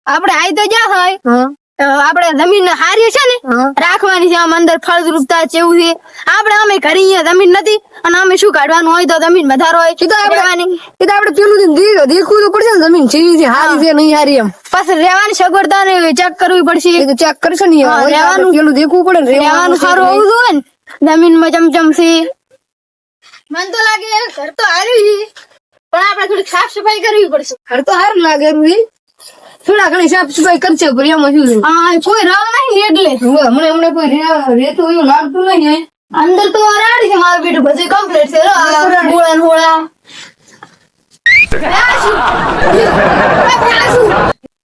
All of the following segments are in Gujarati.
આપણે આઈ તો જા હોય હા આપણે જમીન હારી છે ને હા રાખવાની છે આમ અંદર ફળદ્રુપતા જેવું છે આપણે અમે ઘરે અહીંયા જમીન નથી અને અમે શું કાઢવાનું હોય તો જમીન વધારો હોય એ તો આપણે રહેવાની પેલું દેખવું તો પડશે ને જમીન કેવી છે હારી છે નહીં હારી એમ પછી રહેવાની સગવડતા ને ચેક કરવી પડશે એ તો ચેક કરશે ને હા, હવે આપણે રહેવાનું- પેલું દેખવું પડે ને રહેવાનું સારું હોવું જોઈએ ને જમીનમાં ચમચમ છે મને તો લાગે ઘર તો હાર્યું છે પણ આપણે થોડી સાફ સફાઈ કરવી પડશે ઘર તો સારું લાગે એમ છે. થોડા ઘણી સાફ સફાઈ કરશે પણ એમાં શું છે હા કોઈ રંગ નહીં ને એટલે હવે હમણાં કોઈ રેતું એવું લાગતું નહીં હે. અંદર તો રાડી છે મારું બેટું બધું કમ્પ્લીટ છે હોળા ને હોળા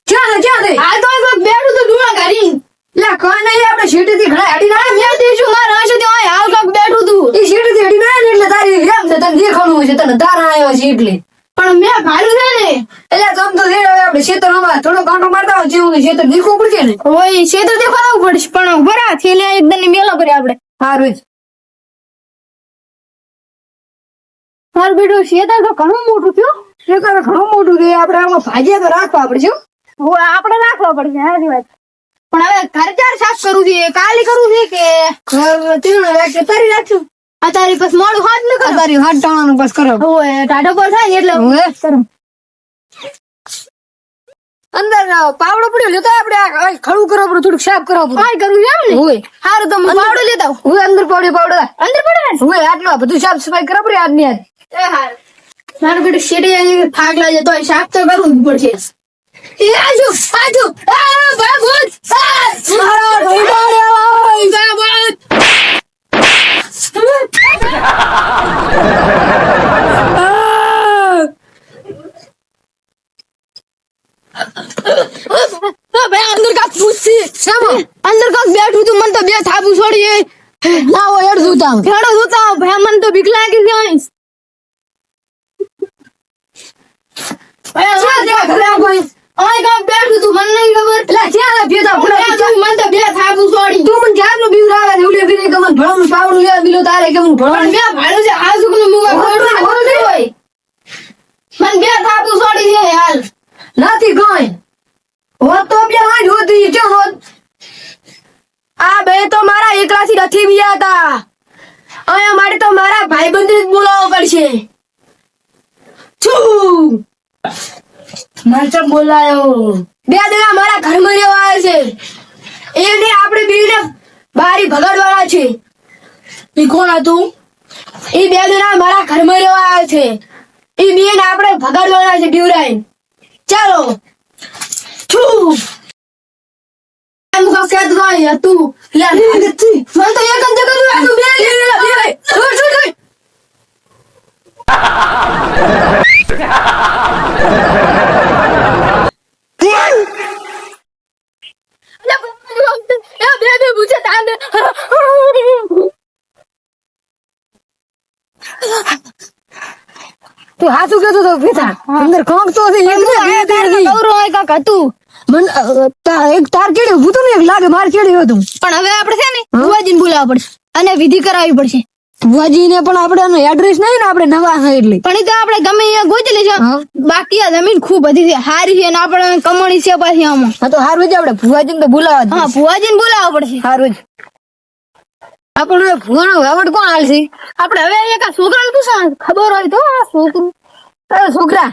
ક્યાં છે આ તો એક બેઠું તો ડુણા કાઢી લે કોઈ નહીં આપણે શેઠેથી ઘણા હેડી ના મેં દેશું મારા હાથેથી ઓય હાલ કાક બેઠું તું એ શેઠેથી હેડી ના ને એટલે તારી એમ છે તને દેખાણું છે તને તારા આવ્યો છે એટલે પણ મેં ભાડું છે ને એટલે તમ તો છે હવે આપણે ખેતરમાં થોડો કાંટો મારતા હોય જેવું ખેતર દેખવું પડશે ને ઓય ક્ષેત્ર દેખાડવું પડશે પણ બરા થેલે એકદમ ની મેલો કરી આપણે સારું જ મારું બેટું ક્ષેત્ર તો ઘણું મોટું થયું ખેતર ઘણું મોટું છે આપણે આમાં ભાજીયા તો રાખવા પડશે હો. હોય આપણે રાખવા પડશે સારી વાત પણ હવે ઘર ચાર સાફ કરવું છે કાલે કરવું છે કે ઘર તેનું રાખશે તારી રાખશું અત્યારે પછી મોડું હાથ ન કરો તારી હાથ ટાણાનું બસ કરો હોય ટાઢો પર થાય ને એટલે હવે કરું અંદર પાવડો પડ્યો લેતો આપણે આ ખડું કરવા પડે થોડુંક સાફ કરવા પડે કાંઈ કરવું છે એમ ને હોય સારું તો હું પાવડો લેતા આવું હોય અંદર પાવડો અંદર પડે ને હોય આટલું આ બધું સાફ સફાઈ કરવા પડે આજની આજ એ હારું મારું બેટું શેઠી થાક લાગે તો સાફ તો કરવું જ પડશે એ આજુ આ ભાગવત મારા ભાઈ ભાઈ અંદર કાક પૂછતી શામાં અંદર કાક બેઠું તું મને તો બે થાપુ છોડી ના હોય અડધું તાવ ભેડો જોતા ભાઈ મને તો બીક લાગી છે ભાઈ ઓય કાક બેઠું તું મને નહીં ખબર એટલે ક્યાં ભેદા મને તો બે થાપુ છોડી તું મને ક્યારનું બીવ રાવે છે ઉડે ફીરે કે મને ભણવાનું પાવડું લેવા બીલો તારે કે હું પણ ભણવાનું બે ભાડું છે આ સુકનું મુવા ખોટું નહીં હોય મને બે થાપુ છોડી છે હાલ નથી કઈ હોત તો બે હાઈ હોતી કે હોત આ બે તો મારા એકલાથી નથી બિયા હતા અહીંયા મારે તો મારા ભાઈબંધ જ બોલાવવો પડશે છું મને બોલાયો બે જણા મારા ઘરમાં રહેવા આવે છે એને આપણે બેને બારી ભગાડવાના છે ઈ કોણ હતું એ બે જણા મારા ઘરમાં રહેવા આવે છે એ બેન આપણે ભગાડવાના છે બીવરાઈ ચાલો છું એમ કા કેદ ગઈ તું લે મને તો એક જ જગ્યા તું બે બે પૂછે તાંડે તું હાથું કેતો તો ભેતા અંદર કોંક તો છે એમ ગૌરવ હોય કાક હતું મન એક તાર કેડી હું તો ને લાગે માર કેડી હતું પણ હવે આપણે છે ને ભુવાજીને બોલાવવા પડશે અને વિધિ કરાવવી પડશે ભુવાજીને પણ આપણે એડ્રેસ નહીં ને આપણે નવા છે એટલે પણ એ તો આપણે ગમે અહીંયા ગોતી લેશું હા. બાકી આ જમીન ખૂબ બધી છે હારી છે અને આપણે કમાણી છે પાછી આમાં હા તો હારું જ આપણે ભુવાજીને તો બોલાવા હા ભુવાજીને બોલાવવા પડશે હારું જ આપણે ભુવાનો વાવડ કોણ હાલશે આપણે હવે એક આ છોકરાને પૂછવાનું ખબર હોય તો આ છોકરું અરે છોકરા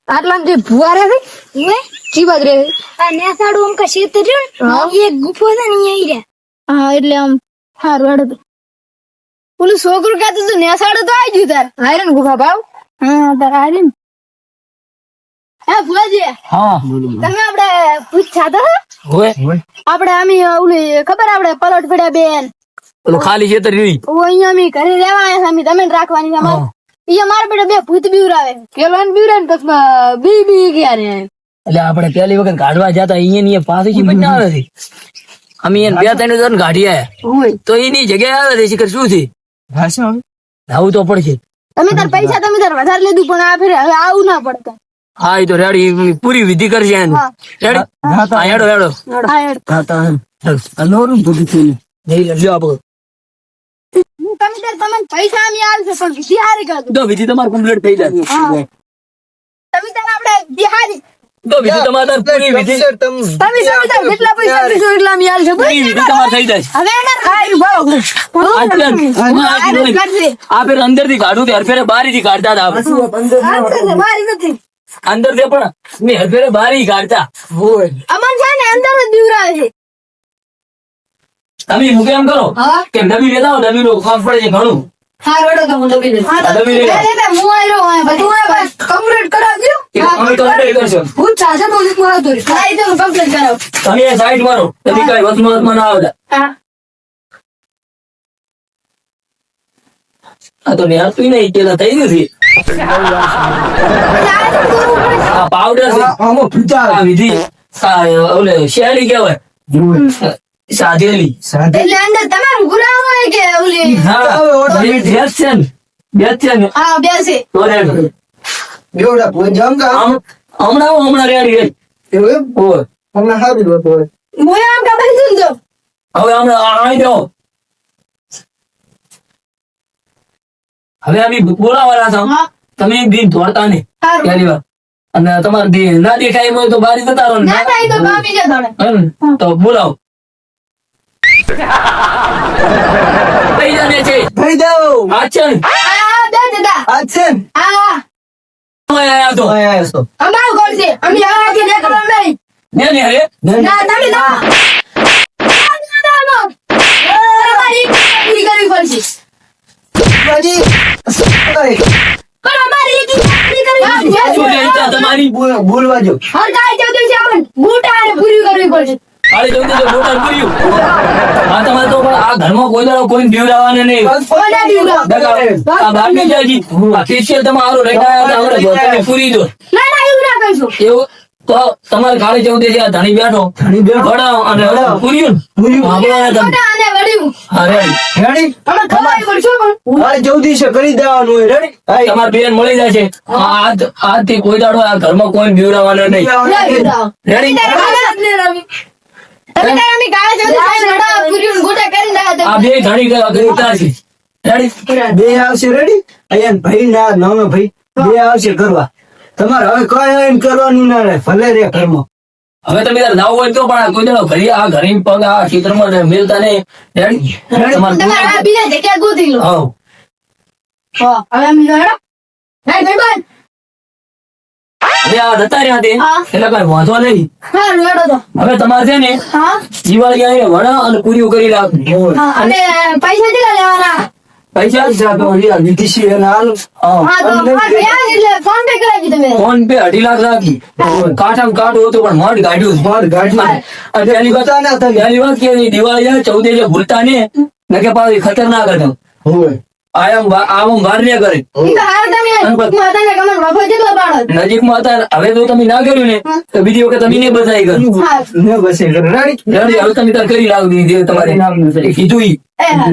આટલા જે ભુવા રહે છે ચી બાદ રહે આ નેસાડું આમ કશી તો હા. એક ગુફો છે ને અહીંયા હા એટલે આમ હારું હેડો ઓલું છોકરું કહેતું તું નેસાડું તો આવી ગયું તાર આયરન ગુફા ભાવ હા તાર આવી ને હે ભુવાજી હા તમે આપણે પૂછ્યા તો હોય આપણે આમ ઓલી ખબર આપણે પલોટ પડ્યા બેન ઓલું ખાલી ખેતર રહ્યું ઓ અહીંયા અમે ઘરે રહેવા આવ્યા અમે તમે રાખવાની છે અમારે અહીંયા મારા બેટા બે ભૂત બીવરાવે કેલવાન બીવરાન કસમાં બી ગયા ને એટલે આપણે પહેલી વખત કાઢવા જતા અહીંયા ની પાછી મજા આવે છે અમે એને બે ત્રણ જણ કાઢી આયા હોય તો એની જગ્યાએ આવે છે શિખર શું છે આવું તો પડશે તમે તાર પૈસા તમે તાર વધારે લીધું પણ આ ફેર હવે આવું ના પડતા હા એ તો રેડી પૂરી વિધિ કરશે એનું હા. રેડી હા હેડો હેડો હા હેડ. લ્યો આપો તમે તાર તમને પૈસા અમે આલશે પણ વિધિ હારી કરજો તો વિધિ તમારે કમ્પ્લીટ થઈ જાય તમે તાર આપણે વિધિ હારી તો વિધિ તમારે તાર પૂરી વિધિ તમે સમજતા જેટલા પૈસા આપીશો એટલા અમે આલજો. પૂરી વિધિ તમારે થઈ જાય હવે એને ખાઈ ભાવ. આ ફેર અંદર થી કાઢું તે હરફેરે બારી થી કાઢતા હતા આપણે. મારી નથી. અંદર થી પણ મેં હરફેરે બારી કાઢતા. અમન છે ને અંદર જ દીવરાવે છે. તમે હું કેમ કરો હા કે ડબી લેતા આવો, ડબી નું કામ પડે છે ઘણું. હા વડો તો હું ડબી દઈશ. હા તો ડબી લઈ લો. એટલે હું આયરો હોય તું બધું. એ કમ્પ્લીટ કરાવજો. એ અમે complete કરશો. હું ચાસે તો હું આવતો રહીશ. હા એ તો હું કમ્પ્લીટ કરાવું. તમે એ સાઈડ મારો, તમે કઈ વચમાં ના આવતા. હા આ તો નેહાતું નહીં, પેલા થઈ નથી. એટલે આ તો કરવું પડે. આ પાવડર છે, આ વિધિ ઓલે શેરડી કહેવાય, સાધેલી. એટલે અંદર તમારું ગુલામ હોય કે ઓલી. હા બે જ છે ને, બે જ છે ને. હા બેસે. તો રેડી. હમણાં રેડી રે. ઓય. હું આમ કા બંધું જો. હવે હમણાં આવી જાઓ. હવે અમે બોલાવાના છો, હા તમે એક દિન દોડતા નહીં સારું. પહેલી વાર. અને તમારે ના દેખાય એમ હોય તો બારી જતા રહો ને. ના ના એ તો કાપી જતો ને. એમ? તો બોલાવો. કઈ જાને છે આ છે ને? હા બે દાદા. હા ઓય આયા તો. અમારું ઘર છે. અમે આવાથી નીકળવાનું નહીં. ને ને અરે ના તમે ના. તમારી પૂરી કરવી પડશે. પણ અમારી એક પૂરી કરવી શું પડશે. છે ઈચ્છા તમારી? હર કાંઈ જતું છે આપણને. બૂટા અને પૂરી કરવી પડશે. આલે જવું તો મોટા પૂર્યું. આ તમારે તો પણ આ ઘરમાં કોઈ દાડો કોઈ બીવડાવવાને નહીં. કોના દીવડા? દગા, આ બારની જાજી, આ facial તમારું લઈને આવ્યા હતા, હમણાં તમે પૂરી દો. ના ના એવું ના કરશો. એવું તો તમારે ખાલી જવું છે, આ ધણી બેઠો વડાવ અને પૂર્યું ને? વાપરવાના તમે. મોટા અને વડિયું. હા, રેડી. અમે ખવાય પડશો પણ. તમારે બેન મળી જશે. આજથી કોઈ દાડો આ ઘરમાં કોઈ બીવડાવવાના નહીં. ના દીવડા. રેડી? તમે તારે અમે કાળા જલ્દી ખાઈને વડા પૂરીઓ ને ગોટા કરીને રહ્યા હતા. આ બે ધણી કરતા છે. રેડી? બે આવશે રેડી અહીંયા ભાઈ ના નામે ભાઈ બે આવશે કરવા તમારે હવે કઈ એમ કરવાનું ના રહે ભલે રે ઘરમાં હવે તમે તારે જાવ હોય તો પણ આ કોઈ દાડો ઘરે આ ઘરે પગ આ ખેતરમાં મેલતા નહીં. રેડી? તમારે આ બીજા જગ્યા ગોતી લો. હાવ. હા હવે અમે હેડો. હે ભાઈબંધ. હવે આ જતા રહ્યા તે હા. એટલે કઈ વાંધો નહીં. હા રેડો તો. હવે તમારે છે ને હા દિવાળી આવીને વડા અને પૂરીઓ કરી રાખવી. હા અને પૈસા કેટલા લેવાના? પૈસા નીતિશી અને હાલ હા તો મારે વ્યાજ એટલે ફોન પે કરાવી તમે. ફોન પે 2.5 લાખ રાખી. કાંઠામાં કાંઠું હતું પણ મઢ કાઢ્યું છે. માર ગાડી અને પહેલી વાત કે દિવાળી આવે 14 જે ભૂલતા ને કે પાછી ખતરનાક હતો. હોય આમ બહાર ને કરે. ઈ તો હાલ તમે માતાના કમર મફત જેટલો પાડો. નજીકમાં હતા, હવે જો તમે ના કર્યું ને તો બીજી વખત તમે નહીં બધાઈ કર્યું. હા ને બસે રેડી રેડી? હવે તમે તાર કરી લાવી દીધી તમારે કીધું ઈ. એ હા